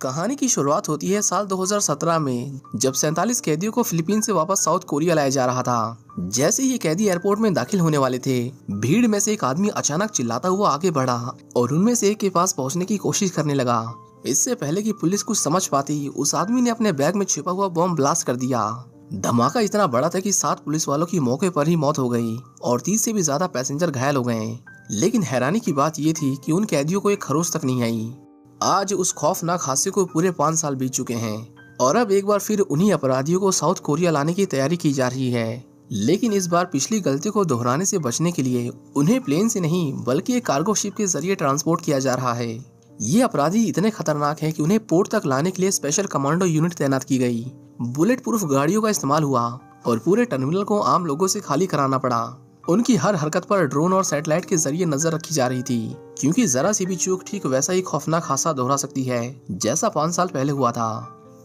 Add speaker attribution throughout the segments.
Speaker 1: कहानी की शुरुआत होती है साल 2017 में, जब 47 कैदियों को फिलीपींस से वापस साउथ कोरिया लाया जा रहा था। जैसे ही ये कैदी एयरपोर्ट में दाखिल होने वाले थे, भीड़ में से एक आदमी अचानक चिल्लाता हुआ आगे बढ़ा और उनमें से एक के पास पहुंचने की कोशिश करने लगा। इससे पहले कि पुलिस कुछ समझ पाती, उस आदमी ने अपने बैग में छिपा हुआ बम ब्लास्ट कर दिया। धमाका इतना बड़ा था कि 7 पुलिस वालों की मौके पर ही मौत हो गई और 30 से भी ज्यादा पैसेंजर घायल हो गए। लेकिन हैरानी की बात ये थी कि उन कैदियों को एक खरोच तक नहीं आई। आज उस खौफनाक हादसे को पूरे 5 साल बीत चुके हैं और अब एक बार फिर उन्हीं अपराधियों को साउथ कोरिया लाने की तैयारी की जा रही है। लेकिन इस बार पिछली गलती को दोहराने से बचने के लिए उन्हें प्लेन से नहीं बल्कि एक कार्गो शिप के जरिए ट्रांसपोर्ट किया जा रहा है। ये अपराधी इतने खतरनाक हैं कि उन्हें पोर्ट तक लाने के लिए स्पेशल कमांडो यूनिट तैनात की गई। बुलेट प्रूफ गाड़ियों का इस्तेमाल हुआ और पूरे टर्मिनल को आम लोगों से खाली कराना पड़ा। उनकी हर हरकत पर ड्रोन और सैटेलाइट के जरिए नजर रखी जा रही थी, क्योंकि जरा सी भी चूक ठीक वैसा ही खौफनाक हादसा दोहरा सकती है जैसा 5 साल पहले हुआ था।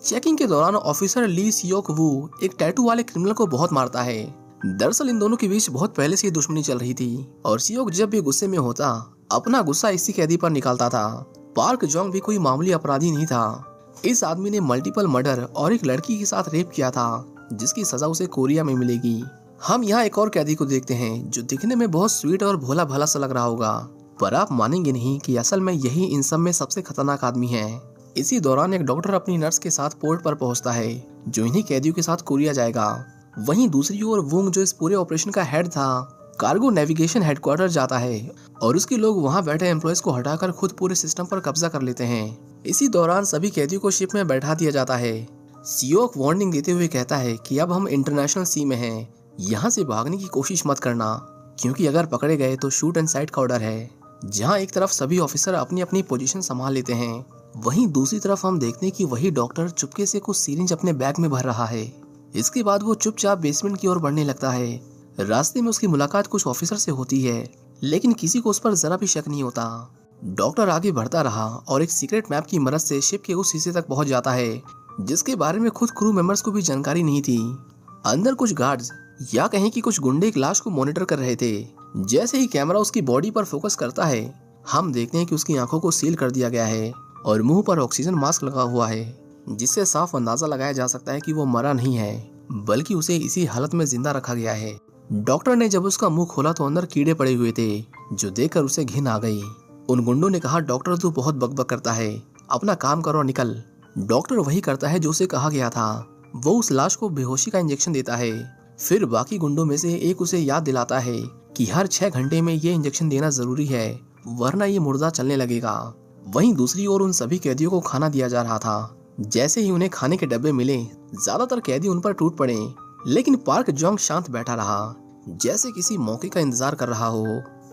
Speaker 1: चेकिंग के दौरान ऑफिसर ली सियोक वू एक टैटू वाले क्रिमिनल को बहुत मारता है। दरअसल इन दोनों के बीच बहुत पहले से दुश्मनी चल रही थी और सियोक जब भी गुस्से में होता, अपना गुस्सा इसी कैदी पर निकालता था। पार्क जोंग भी कोई मामूली अपराधी नहीं था। इस आदमी ने मल्टीपल मर्डर और एक लड़की के साथ रेप किया था, जिसकी सजा उसे कोरिया में मिलेगी। हम यहाँ एक और कैदी को देखते हैं जो दिखने में बहुत स्वीट और भोला भाला सा लग रहा होगा, पर आप मानेंगे नहीं कि असल में यही इन सब में सबसे खतरनाक आदमी है। इसी दौरान एक डॉक्टर अपनी नर्स के साथ पोर्ट पर पहुंचता है, जो इन्हीं कैदियों के साथ कोरिया जाएगा। वहीं दूसरी ओर वुंग, जो इस पूरे ऑपरेशन का हेड था, कार्गो नेविगेशन हेडक्वार्टर जाता है और उसके लोग वहां बैठे एम्प्लॉयज को हटाकर खुद पूरे सिस्टम पर कब्जा कर लेते हैं। इसी दौरान सभी कैदियों को शिप में बैठा दिया जाता है। सियोक वार्निंग देते हुए कहता है कि अब हम इंटरनेशनल सी में हैं, यहाँ से भागने की कोशिश मत करना, क्योंकि अगर पकड़े गए तो शूट एंड साइट का ऑर्डर है। जहाँ एक तरफ सभी ऑफिसर अपनी अपनी पोजीशन संभाल लेते हैं, वहीं दूसरी तरफ हम देखते हैं कि वही डॉक्टर चुपके से कुछ सिरिंज अपने बैग में भर रहा है। इसके बाद वो चुपचाप बेसमेंट की ओर बढ़ने लगता है। रास्ते में उसकी मुलाकात कुछ ऑफिसर से होती है, लेकिन किसी को उस पर जरा भी शक नहीं होता। डॉक्टर आगे बढ़ता रहा और एक सीक्रेट मैप की मदद से शिप के उस हिस्से तक पहुंच जाता है, जिसके बारे में खुद क्रू मेंबर्स को भी जानकारी नहीं थी। अंदर कुछ गार्ड्स या कहें कि कुछ गुंडे एक लाश को मॉनिटर कर रहे थे। जैसे ही कैमरा उसकी बॉडी पर फोकस करता है, हम देखते हैं कि उसकी आंखों को सील कर दिया गया है और मुंह पर ऑक्सीजन मास्क लगा हुआ है, जिससे साफ अंदाजा लगाया जा सकता है कि वो मरा नहीं है, बल्कि उसे इसी हालत में जिंदा रखा गया है। डॉक्टर ने जब उसका मुंह खोला तो अंदर कीड़े पड़े हुए थे, जो देखकर उसे घिन आ गई। उन गुंडों ने कहा, डॉक्टर तू बहुत बकबक करता है, अपना काम करो और निकल। डॉक्टर वही करता है जो उसे कहा गया था। वो उस लाश को बेहोशी का इंजेक्शन देता है। फिर बाकी गुंडों में से एक उसे याद दिलाता है कि हर 6 घंटे में ये इंजेक्शन देना जरूरी है, वरना ये मुर्दा चलने लगेगा। वहीं दूसरी ओर उन सभी कैदियों को खाना दिया जा रहा था। जैसे ही उन्हें खाने के डब्बे मिले, ज्यादातर कैदी उन पर टूट पड़े, लेकिन पार्क जोंग शांत बैठा रहा, जैसे किसी मौके का इंतजार कर रहा हो।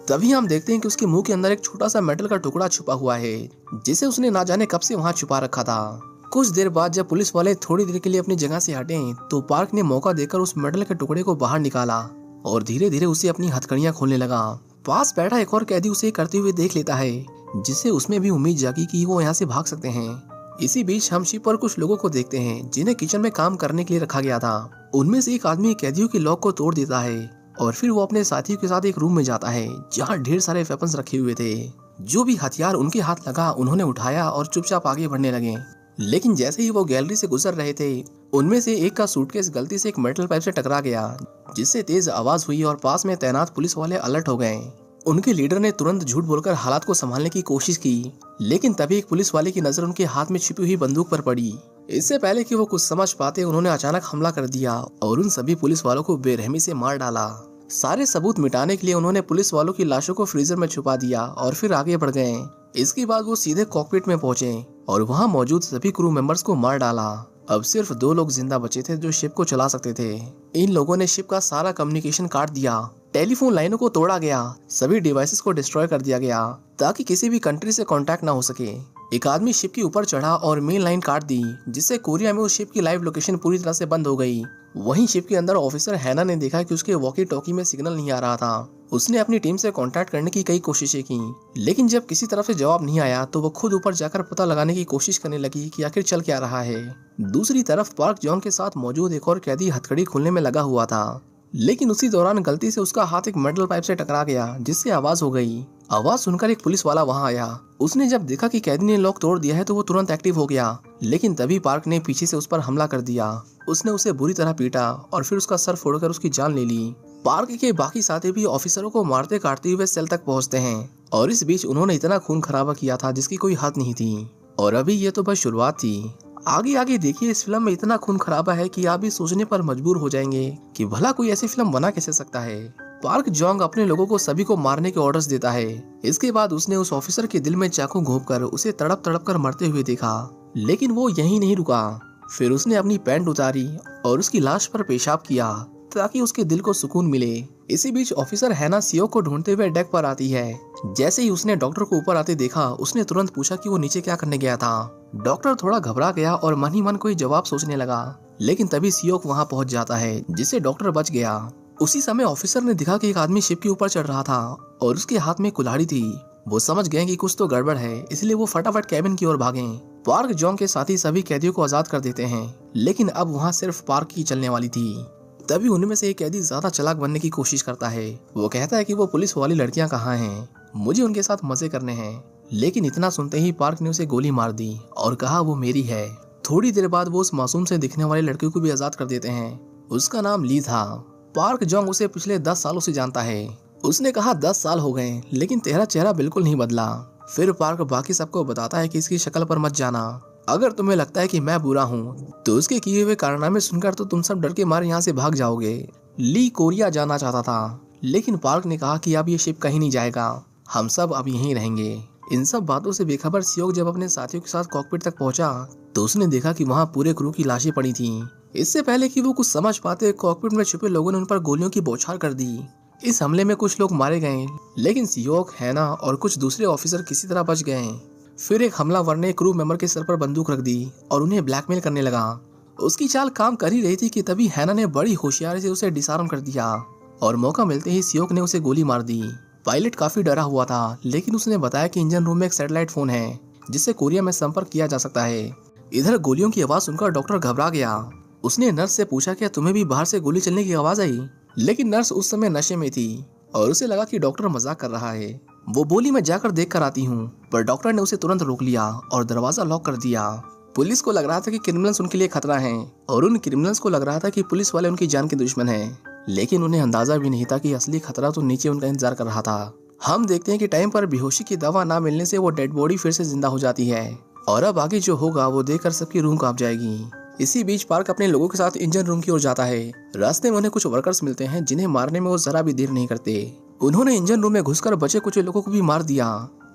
Speaker 1: तभी हम देखते हैं कि उसके मुंह के अंदर एक छोटा सा मेटल का टुकड़ा छुपा हुआ है, जिसे उसने ना जाने कब से वहां छुपा रखा था। कुछ देर बाद जब पुलिस वाले थोड़ी देर के लिए अपनी जगह से हटे, तो पार्क ने मौका देकर उस मेटल के टुकड़े को बाहर निकाला और धीरे धीरे उसे अपनी हथकड़ियां खोलने लगा। पास बैठा एक और कैदी उसे करते हुए देख लेता है, जिससे उसमें भी उम्मीद जागी कि वो यहाँ से भाग सकते हैं। इसी बीच हम शिप पर कुछ लोगों को देखते हैं, जिन्हें किचन में काम करने के लिए रखा गया था। उनमें से एक आदमी कैदियों के लॉक को तोड़ देता है और फिर वो अपने साथियों के साथ एक रूम में जाता है, जहाँ ढेर सारे वेपन्स रखे हुए थे। जो भी हथियार उनके हाथ लगा, उन्होंने उठाया और चुपचाप आगे बढ़ने लगे। लेकिन जैसे ही वो गैलरी से गुजर रहे थे, उनमें से एक का सूटकेस गलती से एक मेटल पाइप से टकरा गया, जिससे तेज आवाज हुई और पास में तैनात पुलिस वाले अलर्ट हो गए। उनके लीडर ने तुरंत झूठ बोलकर हालात को संभालने की कोशिश की, लेकिन तभी एक पुलिस वाले की नजर उनके हाथ में छिपी हुई बंदूक पर पड़ी। इससे पहले कि वो कुछ समझ पाते, उन्होंने अचानक हमला कर दिया और उन सभी पुलिस वालों को बेरहमी से मार डाला। सारे सबूत मिटाने के लिए उन्होंने पुलिस वालों की लाशों को फ्रीजर में छुपा दिया और फिर आगे बढ़ गए। इसके बाद वो सीधे कॉकपिट में पहुंचे और वहां मौजूद सभी क्रू मेंबर्स को मार डाला। अब सिर्फ 2 लोग जिंदा बचे थे जो शिप को चला सकते थे। इन लोगों ने शिप का सारा कम्युनिकेशन काट दिया, टेलीफोन लाइनों को तोड़ा गया, सभी डिवाइसेस को डिस्ट्रॉय कर दिया गया, ताकि किसी भी कंट्री से कांटेक्ट ना हो सके। एक आदमी शिप के ऊपर चढ़ा और मेन लाइन काट दी, जिससे कोरिया में उस शिप की लाइव लोकेशन पूरी तरह से बंद हो गई। वहीं शिप के अंदर ऑफिसर हैना ने देखा कि उसके वॉकी टॉकी में सिग्नल नहीं आ रहा था। उसने अपनी टीम से कांटेक्ट करने की कई कोशिशें की, लेकिन जब किसी तरफ से जवाब नहीं आया तो वो खुद ऊपर जाकर पता लगाने की कोशिश करने लगी कि आखिर चल क्या रहा है। दूसरी तरफ पार्क जोंग के साथ मौजूद एक और कैदी हथकड़ी खोलने में लगा हुआ था, लेकिन उसी दौरान गलती से उसका हाथ एक मेटल पाइप से टकरा गया, जिससे आवाज हो गई आवाज सुनकर एक पुलिस वाला वहां आया। उसने जब देखा कि कैदी ने लॉक तोड़ दिया है तो वो तुरंत एक्टिव हो गया, लेकिन तभी पार्क ने पीछे से उस पर हमला कर दिया। उसने उसे बुरी तरह पीटा और फिर उसका सर फोड़कर उसकी जान ले ली। पार्क के बाकी साथी भी ऑफिसरों को मारते काटते हुए सेल तक पहुंचते हैं और इस बीच उन्होंने इतना खून खराबा किया था जिसकी कोई हद नहीं थी। और अभी ये तो बस शुरुआत थी। आगे आगे देखिए, इस फिल्म में इतना खून खराबा है कि आप भी सोचने पर मजबूर हो जाएंगे कि भला कोई ऐसी फिल्म बना कैसे सकता है। पार्क जोंग अपने लोगों को सभी को मारने के ऑर्डर्स देता है। इसके बाद उसने उस ऑफिसर के दिल में चाकू घोंपकर उसे तड़प तड़प कर मरते हुए देखा, लेकिन वो यहीं नहीं रुका। फिर उसने अपनी पैंट उतारी और उसकी लाश पर पेशाब किया ताकि उसके दिल को सुकून मिले। इसी बीच ऑफिसर हैना सियोक को ढूंढते हुए डेक पर आती है। जैसे ही उसने डॉक्टर को ऊपर आते देखा, उसने तुरंत पूछा कि वो नीचे क्या करने गया था। डॉक्टर थोड़ा घबरा गया और मन ही मन कोई जवाब सोचने लगा, लेकिन तभी सियोक वहां पहुंच जाता है, जिससे डॉक्टर बच गया। उसी समय ऑफिसर ने देखा कि एक आदमी शिप के ऊपर चढ़ रहा था और उसके हाथ में कुल्हाड़ी थी। वो समझ गए कि कुछ तो गड़बड़ है, इसलिए वो फटाफट कैबिन की ओर भागे। पार्क जोंग के साथी सभी कैदियों को आजाद कर देते हैं, लेकिन अब वहाँ सिर्फ पार्क ही चलने वाली थी। तभी उनमें से एक कैदी ज्यादा चालाक बनने की कोशिश करता है। वो कहता है कि वो पुलिस वाली लड़कियां कहाँ हैं, मुझे उनके साथ मजे करने हैं। लेकिन इतना सुनते ही पार्क ने उसे गोली मार दी और कहा वो मेरी है। थोड़ी देर बाद वो उस मासूम से दिखने वाले लड़के को भी आजाद कर देते हैं। उसका नाम ली था। पार्क जोंग उसे पिछले 10 सालों से जानता है। उसने कहा 10 साल हो गए, लेकिन तेरा चेहरा बिल्कुल नहीं बदला। फिर पार्क बाकी सबको बताता है कि इसकी शक्ल पर मत जाना। अगर तुम्हें लगता है कि मैं बुरा हूँ तो उसके किए हुए कारनामे सुनकर तो तुम सब डर के मारे यहाँ से भाग जाओगे। ली कोरिया जाना चाहता था, लेकिन पार्क ने कहा कि अब ये शिप कहीं नहीं जाएगा, हम सब अब यहीं रहेंगे। इन सब बातों से बेखबर सियोक जब अपने साथियों के साथ कॉकपिट तक पहुंचा तो उसने देखा कि वहाँ पूरे क्रू की लाशें पड़ी थीं। इससे पहले कि वो कुछ समझ पाते, कॉकपिट में छुपे लोगों ने उन पर गोलियों की बौछार कर दी। इस हमले में कुछ लोग मारे गए, लेकिन सियोक, हैना और कुछ दूसरे ऑफिसर किसी तरह बच गए। फिर एक हमलावर ने क्रू मेंबर के सर पर बंदूक रख दी और उन्हें ब्लैकमेल करने लगा। उसकी चाल काम कर ही रही थी कि तभी हैना ने बड़ी होशियारी से उसे डिसआर्म कर दिया और मौका मिलते ही सियोक ने उसे गोली मार दी। पायलट काफी डरा हुआ था, लेकिन उसने बताया कि इंजन रूम में एक सैटेलाइट फोन है जिससे कोरिया में संपर्क किया जा सकता है। इधर गोलियों की आवाज सुनकर डॉक्टर घबरा गया। उसने नर्स से पूछा क्या तुम्हें भी बाहर से गोली चलने की आवाज आई, लेकिन नर्स उस समय नशे में थी और उसे लगा कि डॉक्टर मजाक कर रहा है। वो बोली मैं जाकर देख कर आती हूँ, पर डॉक्टर ने उसे तुरंत रोक लिया और दरवाजा लॉक कर दिया। पुलिस को लग रहा था कि क्रिमिनल्स उनके लिए खतरा हैं और उन क्रिमिनल्स को लग रहा था कि पुलिस वाले उनकी जान के दुश्मन हैं, लेकिन उन्हें अंदाजा भी नहीं था कि असली खतरा तो नीचे उनका इंतजार कर रहा था। हम देखते हैं कि टाइम पर बेहोशी की दवा ना मिलने से वो डेड बॉडी फिर से जिंदा हो जाती है और अब आगे जो होगा वो देखकर सबकी रूह कांप जाएगी। इसी बीच पार्क अपने लोगों के साथ इंजन रूम की ओर जाता है। रास्ते में उन्हें कुछ वर्कर्स मिलते हैं जिन्हें मारने में वो जरा भी देर नहीं करते। उन्होंने इंजन रूम में घुसकर बचे कुछ लोगों को भी मार दिया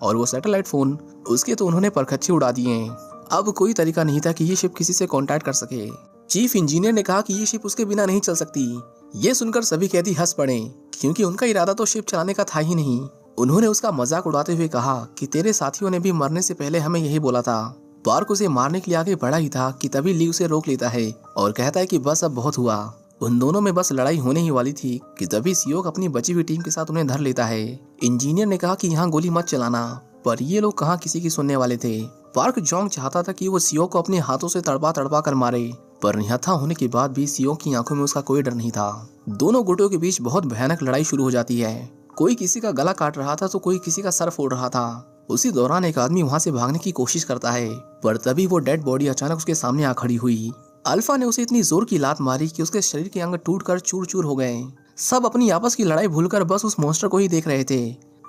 Speaker 1: और वो सैटेलाइट फोन उसके तो उन्होंने परखच्चे उड़ा दिए। अब कोई तरीका नहीं था कि ये शिप किसी से कांटेक्ट कर सके। चीफ इंजीनियर ने कहा कि ये शिप उसके बिना नहीं चल सकती। ये सुनकर सभी कैदी हंस पड़े, क्योंकि उनका इरादा तो शिप चलाने का था ही नहीं। उन्होंने उसका मजाक उड़ाते हुए कहा कि तेरे साथियों ने भी मरने से पहले हमें यही बोला था। पार्क उसे मारने के लिए आगे बढ़ा ही था कि तभी ली उसे रोक लेता है और कहता है कि बस अब बहुत हुआ। उन दोनों में बस लड़ाई होने ही वाली थी कि तभी सियोक अपनी बची हुई टीम के साथ उन्हें धर लेता है। इंजीनियर ने कहा कि यहाँ गोली मत चलाना, पर ये लोग कहाँ किसी की सुनने वाले थे। पार्क जोंग चाहता था कि वो सियोक को अपने हाथों से तड़पा तड़पा कर मारे, पर निहत्था होने के बाद भी सियोक की आंखों में उसका कोई डर नहीं था। दोनों गुटों के बीच बहुत भयानक लड़ाई शुरू हो जाती है। कोई किसी का गला काट रहा था तो कोई किसी का सर फोड़ रहा था। उसी दौरान एक आदमी वहाँ से भागने की कोशिश करता है, पर तभी वो डेड बॉडी अचानक उसके सामने आ खड़ी हुई। अल्फा ने उसे इतनी जोर की लात मारी कि उसके शरीर के अंग टूटकर चूर चूर हो गए। सब अपनी आपस की लड़ाई भूलकर बस उस मॉन्स्टर को ही देख रहे थे।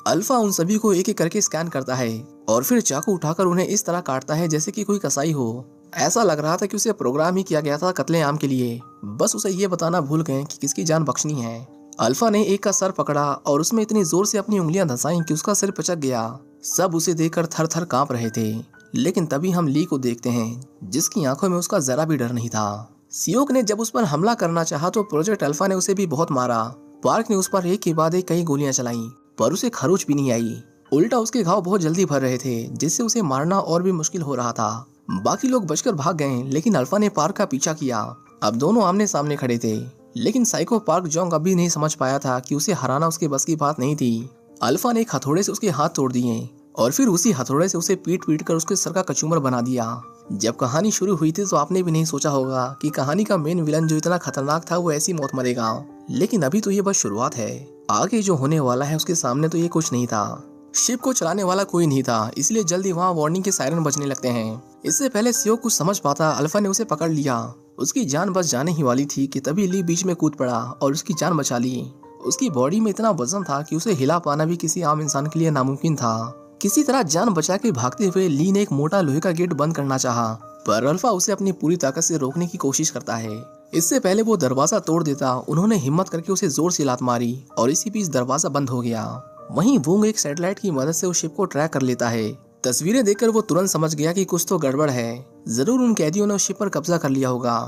Speaker 1: अल्फा उन सभी को एक एक करके स्कैन करता है और फिर चाकू उठाकर उन्हें इस तरह काटता है जैसे कि कोई कसाई हो। ऐसा लग रहा था कि उसे प्रोग्राम ही किया गया था कत्लेआम के लिए। बस उसे ये बताना भूल गए कि किसकी जान बख्शनी है। अल्फा ने एक का सर पकड़ा और उसमें इतनी जोर से अपनी उंगलियां धंसाई कि उसका सिर पिचक गया। सब उसे देखकर थर थर कांप रहे थे, लेकिन तभी हम ली को देखते हैं, जिसकी आंखों में उसका जरा भी डर नहीं था। सियोक ने जब उस पर हमला करना चाहा तो प्रोजेक्ट अल्फा ने उसे भी बहुत मारा। पार्क ने उस पर एक के बाद एक कई गोलियां चलाई, पर उसे खरोच भी नहीं आई। उल्टा उसके घाव बहुत जल्दी भर रहे थे, जिससे उसे मारना और भी मुश्किल हो रहा था। बाकी लोग बचकर भाग गए, लेकिन अल्फा ने पार्क का पीछा किया। अब दोनों आमने सामने खड़े थे, लेकिन साइको पार्क जोंग अभी नहीं समझ पाया था कि उसे हराना उसके बस की बात नहीं थी। अल्फा ने एक हथौड़े से उसके हाथ तोड़ दिए और फिर उसी हथौड़े से उसे पीट पीट कर उसके सर का कचूमर बना दिया। जब कहानी शुरू हुई थी तो आपने भी नहीं सोचा होगा कि कहानी का मेन विलन जो इतना खतरनाक था वो ऐसी मौत मरेगा, लेकिन अभी तो ये बस शुरुआत है। आगे जो होने वाला है उसके सामने तो ये कुछ नहीं था। शिप को चलाने वाला कोई नहीं था, इसलिए जल्दी वहाँ वार्निंग के सायरन बजने लगते हैं। इससे पहले सियो कुछ समझ पाता, अल्फा ने उसे पकड़ लिया। उसकी जान बच जाने ही वाली थी कि तभी ली बीच में कूद पड़ा और उसकी जान बचा ली। उसकी बॉडी में इतना वजन था कि उसे हिला पाना भी किसी आम इंसान के लिए नामुमकिन था। किसी तरह जान बचा के भागते हुए ली ने एक मोटा लोहे का गेट बंद करना चाहा, पर अल्फा उसे अपनी पूरी ताकत से रोकने की कोशिश करता है। इससे पहले वो दरवाजा तोड़ देता, उन्होंने हिम्मत करके उसे जोर से लात मारी और इसी बीच दरवाजा बंद हो गया। वहीं वोंग एक सैटेलाइट की मदद से उस शिप को ट्रैक कर लेता है। तस्वीरें देखकर वो तुरंत समझ गया कि कुछ तो गड़बड़ है। जरूर उन कैदियों ने उस शिप पर कब्जा कर लिया होगा।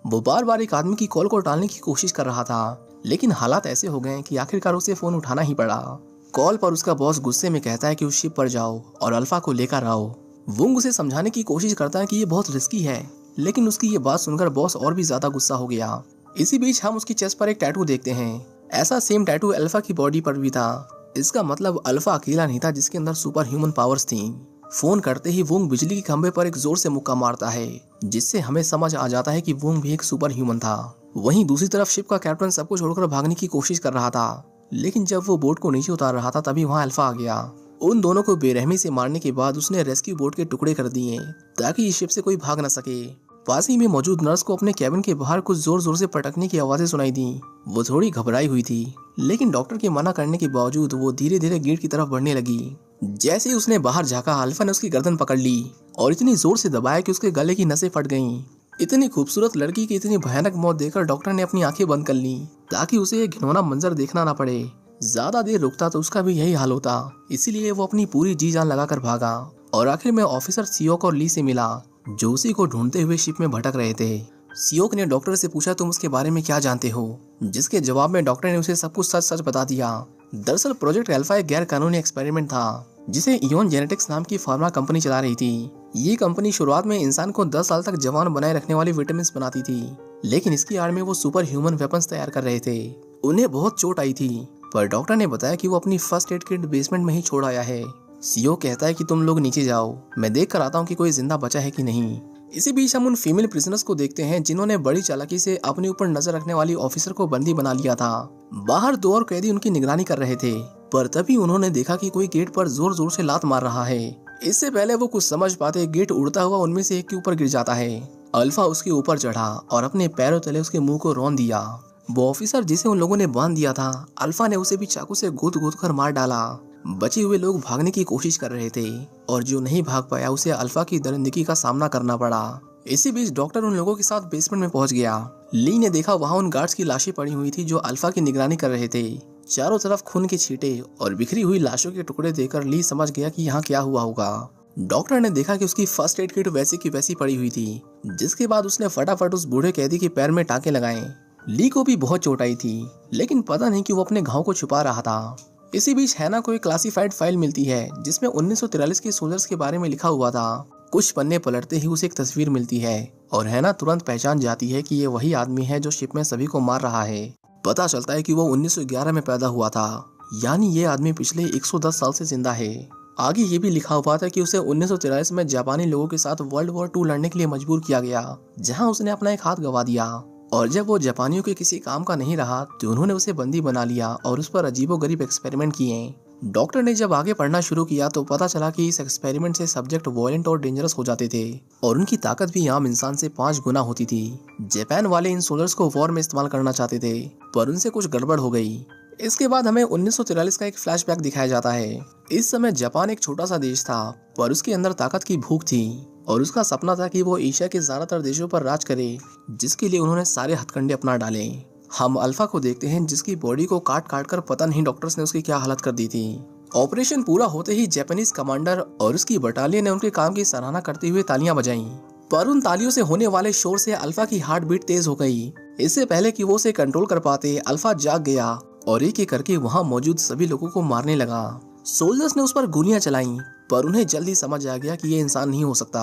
Speaker 1: वो बार बार एक आदमी की कॉल को टालने की कोशिश कर रहा था, लेकिन हालात ऐसे हो गए कि आखिरकार उसे फोन उठाना ही पड़ा। कॉल पर उसका बॉस गुस्से में कहता है कि उस शिप पर जाओ और अल्फा को लेकर आओ। वोंग उसे समझाने की कोशिश करता है कि ये बहुत रिस्की है, लेकिन उसकी ये बात सुनकर बॉस और भी ज्यादा गुस्सा हो गया। इसी बीच हम उसकी चेस्ट पर एक टैटू देखते हैं। ऐसा सेम टैटू अल्फा की बॉडी पर भी था। इसका मतलब अल्फा अकेला नहीं था जिसके अंदर सुपर ह्यूमन पावर्स थी। फोन करते ही वोंग बिजली के खंभे पर एक जोर से मुक्का मारता है, जिससे हमें समझ आ जाता है कि वोंग भी एक सुपर ह्यूमन था। वहीं दूसरी तरफ शिप का कैप्टन सबको छोड़कर भागने की कोशिश कर रहा था, लेकिन जब वो बोट को नीचे उतार रहा था तभी वहाँ अल्फा आ गया। उन दोनों को बेरहमी से मारने के बाद उसने रेस्क्यू बोट के टुकड़े कर दिए ताकि इस शिप से कोई भाग न सके। पास ही में मौजूद नर्स को अपने कैबिन के बाहर कुछ जोर जोर से पटकने की आवाजें सुनाई दी। वो थोड़ी घबराई हुई थी, लेकिन डॉक्टर के मना करने के बावजूद वो धीरे धीरे गेट की तरफ बढ़ने लगी। जैसे ही उसने बाहर झांका, अल्फा ने उसकी गर्दन पकड़ ली और इतनी जोर से दबाया कि उसके गले की नसें फट गईं। इतनी खूबसूरत लड़की की इतनी भयानक मौत देखकर डॉक्टर ने अपनी आंखें बंद कर ली ताकि उसे ये घिनौना मंजर देखना ना पड़े। ज्यादा देर रुकता तो उसका भी यही हाल होता, इसीलिए वो अपनी पूरी जी जान लगाकर भागा और आखिर में ऑफिसर सियोक और ली से मिला, जो उसी को ढूंढते हुए शिप में भटक रहे थे। सियोक ने डॉक्टर से पूछा, तुम उसके बारे में क्या जानते हो? जिसके जवाब में डॉक्टर ने उसे सब कुछ सच सच बता दिया। दरअसल प्रोजेक्ट अल्फा एक गैर कानूनी एक्सपेरिमेंट था जिसे इयोन जेनेटिक्स नाम की फार्मा कंपनी चला रही थी। ये कंपनी शुरुआत में इंसान को 10 साल तक जवान बनाए रखने वाली विटामिन बनाती थी, लेकिन इसकी आड़ में वो सुपर ह्यूमन वेपन्स तैयार कर रहे थे। उन्हें बहुत चोट आई थी, पर डॉक्टर ने बताया कि वो अपनी फर्स्ट एड किट बेसमेंट में ही छोड़ आया है। सीओ कहता है कि तुम लोग नीचे जाओ, मैं देख कर आता हूँ कि कोई जिंदा बचा है कि नहीं। इसी बीच हम उन फीमेल प्रिजनर्स को देखते हैं जिन्होंने बड़ी चालाकी से अपने ऊपर नजर रखने वाली ऑफिसर को बंदी बना लिया था। बाहर 2 और कैदी उनकी निगरानी कर रहे थे, पर तभी उन्होंने देखा कि कोई गेट पर जोर जोर से लात मार रहा है। इससे पहले वो कुछ समझ पाते, गेट उड़ता हुआ उनमें से एक के ऊपर गिर जाता है। अल्फा उसके ऊपर चढ़ा और अपने पैरों तले उसके मुंह को रौंद दिया। वो ऑफिसर जिसे उन लोगों ने बांध दिया था, अल्फा ने उसे भी चाकू से गोद गोद कर मार डाला। बचे हुए लोग भागने की कोशिश कर रहे थे और जो नहीं भाग पाया उसे अल्फा की दरिंदगी का सामना करना पड़ा। इसी बीच डॉक्टर उन लोगों के साथ बेसमेंट में पहुंच गया। ली ने देखा वहां उन गार्ड्स की लाशें पड़ी हुई थी जो अल्फा की निगरानी कर रहे थे। चारों तरफ खून के छींटे और बिखरी हुई लाशों के टुकड़े देखकर ली समझ गया कि यहाँ क्या हुआ होगा। डॉक्टर ने देखा कि उसकी फर्स्ट एड किट वैसी की वैसी पड़ी हुई थी, जिसके बाद उसने फटाफट उस बूढ़े कैदी के पैर में टांके लगाए। ली को भी बहुत चोट आई थी, लेकिन पता नहीं कि वो अपने घाव को छुपा रहा था। इसी बीच हैना को एक क्लासिफाइड फाइल मिलती है जिसमें 1943 के सोल्जर्स के बारे में लिखा हुआ था। कुछ पन्ने पलटते ही उसे एक तस्वीर मिलती है और हैना तुरंत पहचान जाती है कि ये वही आदमी है जो शिप में सभी को मार रहा है। पता चलता है कि वो 1911 में पैदा हुआ था, यानी ये आदमी पिछले 110 साल से जिंदा है। आगे ये भी लिखा हुआ था कि उसे 1943 में जापानी लोगों के साथ वर्ल्ड वॉर 2 लड़ने के लिए मजबूर किया गया, जहां उसने अपना एक हाथ गंवा दिया। और जब वो जापानियों के किसी काम का नहीं रहा तो उन्होंने उसे बंदी बना लिया और उस पर अजीबोगरीब एक्सपेरिमेंट किए। डॉक्टर ने जब आगे पढ़ना शुरू किया तो पता चला कि इस एक्सपेरिमेंट से सब्जेक्ट वायलेंट और डेंजरस हो जाते थे और उनकी ताकत भी आम इंसान से 5 गुना होती थी। जापान वाले इन सोल्जर्स को वॉर में इस्तेमाल करना चाहते थे, पर उनसे कुछ गड़बड़ हो गई। इसके बाद हमें 1943 का एक फ्लैशबैक दिखाया जाता है। इस समय जापान एक छोटा सा देश था, पर उसके अंदर ताकत की भूख थी और उसका सपना था कि वो एशिया के ज्यादातर देशों पर राज करे, जिसके लिए उन्होंने सारे हथकंडे अपना डाले। हम अल्फा को देखते हैं जिसकी बॉडी को काट काट कर पता नहीं डॉक्टर्स ने उसकी क्या हालत कर दी थी। ऑपरेशन पूरा होते ही जापानीज कमांडर और उसकी बटालियन ने उनके काम की सराहना करते हुए तालियां बजाईं, पर उन तालियों से होने वाले शोर से अल्फा की हार्ट बीट तेज हो गई। इससे पहले कि वो उसे कंट्रोल कर पाते, अल्फा जाग गया और एक एक करके वहां मौजूद सभी लोगों को मारने लगा। सोल्जर्स ने उस पर गोलियां चलाईं, पर उन्हें जल्दी समझ आ गया कि ये इंसान नहीं हो सकता।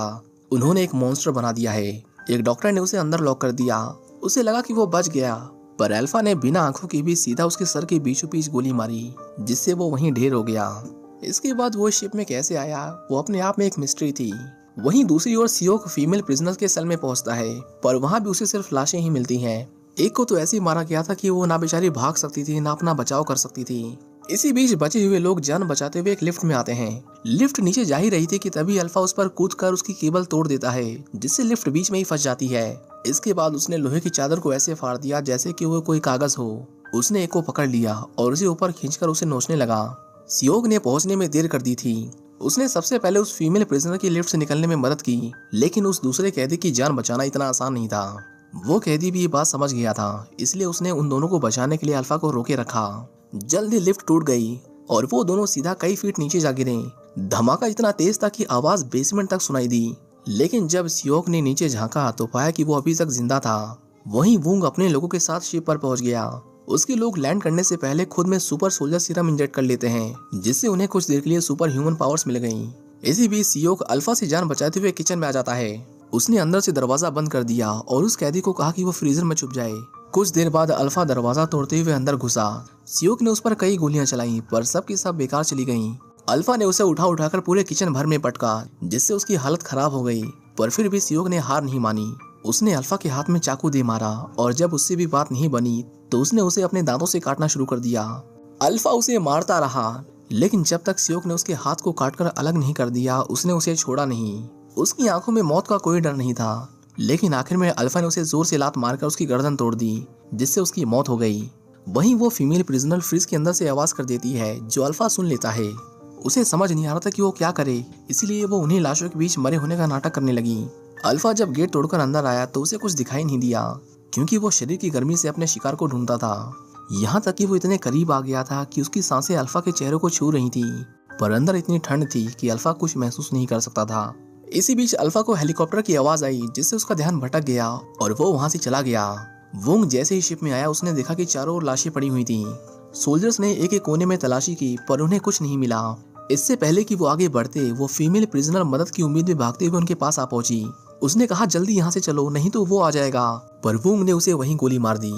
Speaker 1: उन्होंने एक मॉन्स्टर बना दिया है। एक डॉक्टर ने उसे अंदर लॉक कर दिया। उसे लगा कि वो बच गया, पर अल्फा ने बिना आंखों के भी सीधा उसके सर के बीचों बीच गोली मारी, जिससे वो वहीं ढेर हो गया। इसके बाद वो शिप में कैसे आया वो अपने आप में एक मिस्ट्री थी। वहीं दूसरी ओर सियोक फीमेल प्रिजनर के सेल में पहुंचता है, पर वहां भी उसे सिर्फ लाशें ही मिलती हैं। एक को तो ऐसे ही मारा गया था कि वो ना बेचारी भाग सकती थी ना अपना बचाव कर सकती थी। इसी बीच बचे हुए लोग जान बचाते हुए एक लिफ्ट में आते हैं। लिफ्ट नीचे जा ही रही थी कि तभी अल्फा उस पर कूदकर उसकी केबल तोड़ देता है, जिससे लिफ्ट बीच में ही फंस जाती है। इसके बाद उसने लोहे की चादर को ऐसे फाड़ दिया जैसे कि वो कोई कागज हो। उसने एक को पकड़ लिया और उसे ऊपर खींचकर उसे नोचने लगा। सियोग ने पहुंचने में देर कर दी थी। उसने सबसे पहले उस फीमेल प्रिजनर की लिफ्ट से निकलने में मदद की, लेकिन उस दूसरे कैदी की जान बचाना इतना आसान नहीं था। वो कैदी भी ये बात समझ गया था, इसलिए उसने उन दोनों को बचाने के लिए अल्फा को रोके रखा। जल्दी लिफ्ट टूट गई और वो दोनों सीधा कई फीट नीचे जा गिरे। धमाका इतना तेज था कि आवाज बेसमेंट तक सुनाई दी। लेकिन जब सियोक ने नीचे झांका तो पाया कि वो अभी तक जिंदा था। वहीं वुंग अपने लोगों के साथ शिप पर पहुंच गया। उसके लोग लैंड करने से पहले खुद में सुपर सोल्जर सीरम इंजेक्ट कर लेते हैं, जिससे उन्हें कुछ देर के लिए सुपर ह्यूमन पावर्स मिल गई। इसी बीच सियोक अल्फा से जान बचाते हुए किचन में आ जाता है। उसने अंदर से दरवाजा बंद कर दिया और उस कैदी को कहा कि वो फ्रीजर में छुप जाए। कुछ देर बाद अल्फा दरवाजा तोड़ते हुए अंदर घुसा। सियोक ने उस पर कई गोलियां चलाई, पर सब की सब बेकार चली गईं। अल्फा ने उसे उठाकर पूरे किचन भर में पटका, जिससे उसकी हालत खराब हो गई। पर फिर भी सियोक ने हार नहीं मानी। उसने अल्फा के हाथ में चाकू दे मारा और जब उससे भी बात नहीं बनी तो उसने उसे अपने दांतों से काटना शुरू कर दिया। अल्फा उसे मारता रहा, लेकिन जब तक सियोक ने उसके हाथ को काटकर अलग नहीं कर दिया, उसने उसे छोड़ा नहीं। उसकी आंखों में मौत का कोई डर नहीं था, लेकिन आखिर में अल्फा ने उसे जोर से लात मारकर उसकी गर्दन तोड़ दी, जिससे उसकी मौत हो गई। वहीं वो फीमेल प्रिजनर फ्रिज के अंदर से आवाज कर देती है, जो अल्फा सुन लेता है। उसे समझ नहीं आ रहा था कि वो क्या करे, इसलिए वो उन्हीं लाशों के बीच मरे होने का नाटक करने लगी। अल्फा जब गेट तोड़कर अंदर आया तो उसे कुछ दिखाई नहीं दिया, क्योंकि वो शरीर की गर्मी से अपने शिकार को ढूंढता था। यहाँ तक कि वो इतने करीब आ गया था कि उसकी सांसें अल्फा के चेहरे को छू रही थी, पर अंदर इतनी ठंड थी कि अल्फा कुछ महसूस नहीं कर सकता था। इसी बीच अल्फा को हेलीकॉप्टर की आवाज आई, जिससे उसका ध्यान भटक गया और वो वहां से चला गया। वुंग जैसे ही शिप में आया, उसने देखा कि चारों ओर लाशें पड़ी हुई थी। सोल्जर्स ने एक एक कोने में तलाशी की, पर उन्हें कुछ नहीं मिला। इससे पहले कि वो आगे बढ़ते, वो फीमेल प्रिजनर मदद की उम्मीद में भागते हुए उनके पास आ पहुंची। उसने कहा, जल्दी यहाँ से चलो, नहीं तो वो आ जाएगा। पर वुंग ने उसे वहीं गोली मार दी।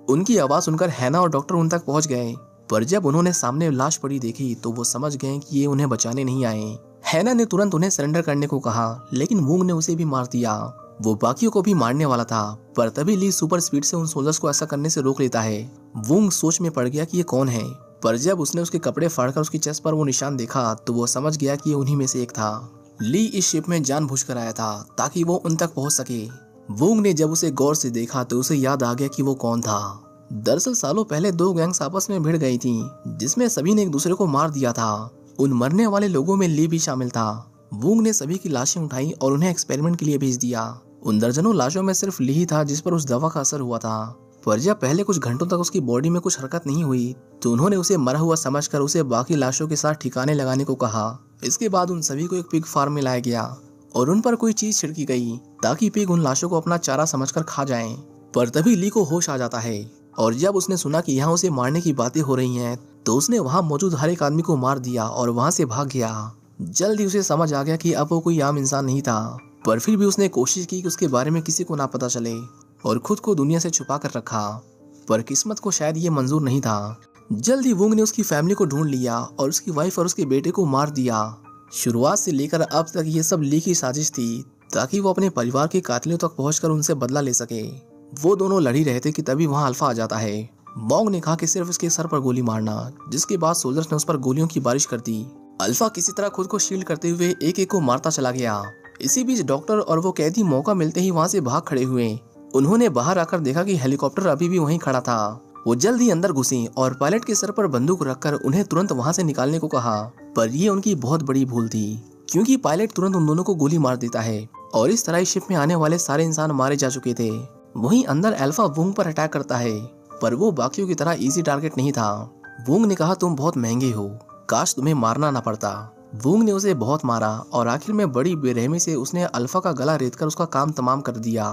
Speaker 1: उनकी आवाज सुनकर हैना और डॉक्टर उन तक पहुंच गए, पर जब उन्होंने सामने लाश पड़ी देखी तो वो समझ गए कि ये उन्हें बचाने नहीं आए। हैना ने तुरंत उन्हें सरेंडर करने को कहा, लेकिन वुंग ने उसे भी मार दिया। वो बाकियों को भी मारने वाला था, पर तभी ली सुपर स्पीड से उन सोल्जर्स को ऐसा करने से रोक लेता है। वुंग सोच में पड़ गया कि ये कौन है, पर जब उसने उसके कपड़े फाड़कर उसकी चेस्ट पर वो निशान देखा तो वो समझ गया कि ये उन्हीं में से एक था। ली इस शिप में जानबूझकर आया था ताकि वो उन तक पहुंच सके। वुंग ने जब उसे गौर से देखा तो उसे याद आ गया कि वो कौन था। दरअसल सालों पहले दो गैंग्स आपस में भिड़ गई थी, जिसमें सभी ने एक दूसरे को मार दिया था। उन मरने वाले लोगों में ली भी शामिल था। वुंग ने सभी की लाशें उठाई और उन्हें एक्सपेरिमेंट के लिए भेज दिया। उन दर्जनों लाशों में सिर्फ ली ही था जिस पर उस दवा का असर हुआ था। पर जब पहले कुछ घंटों तक उसकी बॉडी में कुछ हरकत नहीं हुई तो उन्होंने उसे मरा हुआ समझकर उसे बाकी लाशों के साथ ठिकाने लगाने को कहा। इसके बाद उन सभी को एक पिग फार्म में लाया गया और उन पर कोई चीज छिड़की गई ताकि पिग उन लाशों को अपना चारा समझकर खा जाएं। पर तभी ली को होश आ जाता है और जब उसने सुना कि यहाँ उसे मारने की बातें हो रही हैं तो उसने वहाँ मौजूद हर एक आदमी को मार दिया और वहाँ से भाग गया। जल्दी उसे समझ आ गया कि अब वो कोई आम इंसान नहीं था, पर फिर भी उसने कोशिश की कि उसके बारे में किसी को ना पता चले और खुद को दुनिया से छुपा कर रखा। पर किस्मत को शायद ये मंजूर नहीं था। जल्दी वुंग ने उसकी फैमिली को ढूंढ लिया और उसकी वाइफ और उसके बेटे को मार दिया। शुरुआत से लेकर अब तक ये सब ली की साजिश थी ताकि वो अपने परिवार के कातिलों तक पहुंचकर उनसे बदला ले सके। वो दोनों लड़ ही रहे थे कि तभी वहाँ अल्फा आ जाता है। मॉन्ग ने कहा कि सिर्फ उसके सर पर गोली मारना, जिसके बाद सोल्जर्स ने उस पर गोलियों की बारिश कर दी। अल्फा किसी तरह खुद को शील्ड करते हुए एक एक को मारता चला गया। इसी बीच डॉक्टर और वो कैदी मौका मिलते ही वहाँ से भाग खड़े हुए। उन्होंने बाहर आकर देखा कि हेलीकॉप्टर अभी भी वहीं खड़ा था। वो जल्द ही अंदर घुसी और पायलट के सर पर बंदूक रखकर उन्हें तुरंत वहाँ से निकालने को कहा। पर ये उनकी बहुत बड़ी भूल थी, क्योंकि पायलट तुरंत उन दोनों को गोली मार देता है और इस तरह शिप में आने वाले सारे इंसान मारे जा चुके थे। वहीं अंदर अल्फा वुंग पर अटैक करता है, पर वो बाकियों की तरह इजी टारगेट नहीं था। वुंग ने कहा, तुम बहुत महंगे हो, काश तुम्हें मारना ना पड़ता। वुंग ने उसे बहुत मारा और आखिर में बड़ी बेरहमी से उसने अल्फा का गला रेतकर उसका काम तमाम कर दिया।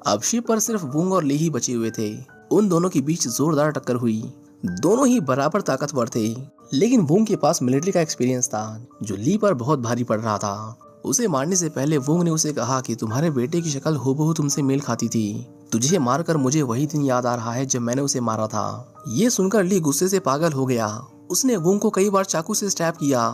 Speaker 1: अब शिप पर सिर्फ वुंग और ली ही बचे हुए थे। उन दोनों के बीच जोरदार टक्कर हुई। दोनों ही बराबर ताकतवर थे, लेकिन वुंग के पास मिलिट्री का एक्सपीरियंस था जो ली पर बहुत भारी पड़ रहा था। उसे मारने से पहले वुंग ने उसे कहा कि तुम्हारे बेटे की शक्ल हूबहू तुमसे मेल खाती थी। तुझे मारकर मुझे वही दिन याद आ रहा है जब मैंने उसे मारा था। ये सुनकर ली गुस्से से पागल हो गया। उसने वुंग को कई बार चाकू से स्टैब किया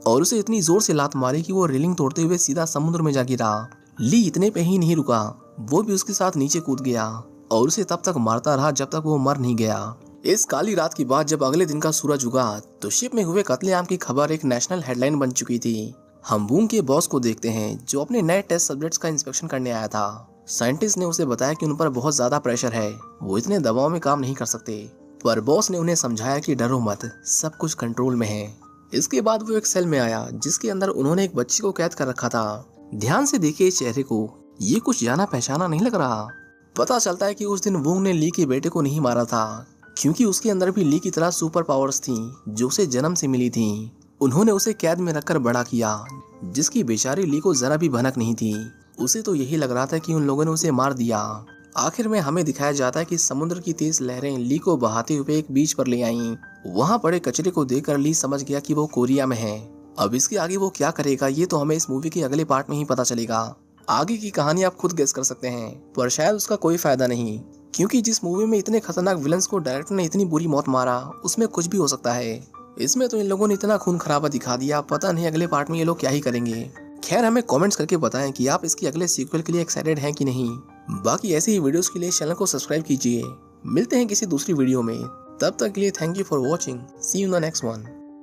Speaker 1: और उसे इतनी जोर से लात मारी कि वो रेलिंग तोड़ते हुए सीधा समुद्र में जा गिरा। ली इतने पे ही नहीं रुका, वो भी उसके साथ नीचे कूद गया और उसे तब तक मारता रहा जब तक वो मर नहीं गया। इस काली रात के बाद जब अगले दिन का सूरज उगा तो शिप में हुए कत्लेआम की खबर एक नेशनल हेडलाइन बन चुकी थी। हम बूम के बॉस को देखते हैं जो अपने नए टेस्ट सब्जेक्ट्स का इंस्पेक्शन करने आया था। साइंटिस्ट ने उसे बताया कि उन पर बहुत ज्यादा प्रेशर है, वो इतने दबाव में काम नहीं कर सकते। पर बॉस ने उन्हें समझाया कि डरो मत, सब कुछ कंट्रोल में है। इसके बाद वो एक सेल में आया जिसके अंदर उन्होंने एक बच्ची को कैद कर रखा था। ध्यान से देखिए इस चेहरे को, ये कुछ जाना पहचाना नहीं लग रहा। पता चलता है कि उस दिन वुंग ने ली के बेटे को नहीं मारा था, क्योंकि उसके अंदर भी ली की तरह सुपर पावर्स थी जो उसे जन्म से मिली थी। उन्होंने उसे कैद में रखकर बड़ा किया, जिसकी बेचारी ली को जरा भी भनक नहीं थी। उसे तो यही लग रहा था कि उन लोगों ने उसे मार दिया। आखिर में हमें दिखाया जाता है कि समुद्र की तेज लहरें ली को बहाते हुए एक बीच पर ले आईं। वहां पड़े कचरे को देखकर ली समझ गया कि वो कोरिया में है। अब इसके आगे वो क्या करेगा ये तो हमें इस मूवी के अगले पार्ट में ही पता चलेगा। आगे की कहानी आप खुद गेस कर सकते हैं, पर शायद उसका कोई फायदा नहीं, क्योंकि जिस मूवी में इतने खतरनाक विलन्स को डायरेक्टर ने इतनी बुरी मौत मारा उसमें कुछ भी हो सकता है। इसमें तो इन लोगों ने इतना खून खराबा दिखा दिया, पता नहीं अगले पार्ट में ये लोग क्या ही करेंगे। खैर हमें कमेंट्स करके बताएं कि आप इसकी अगले सीक्वल के लिए एक्साइटेड हैं कि नहीं। बाकी ऐसी ही वीडियोस के लिए चैनल को सब्सक्राइब कीजिए। मिलते हैं किसी दूसरी वीडियो में, तब तक के लिए thank you for watching. See you in the next one.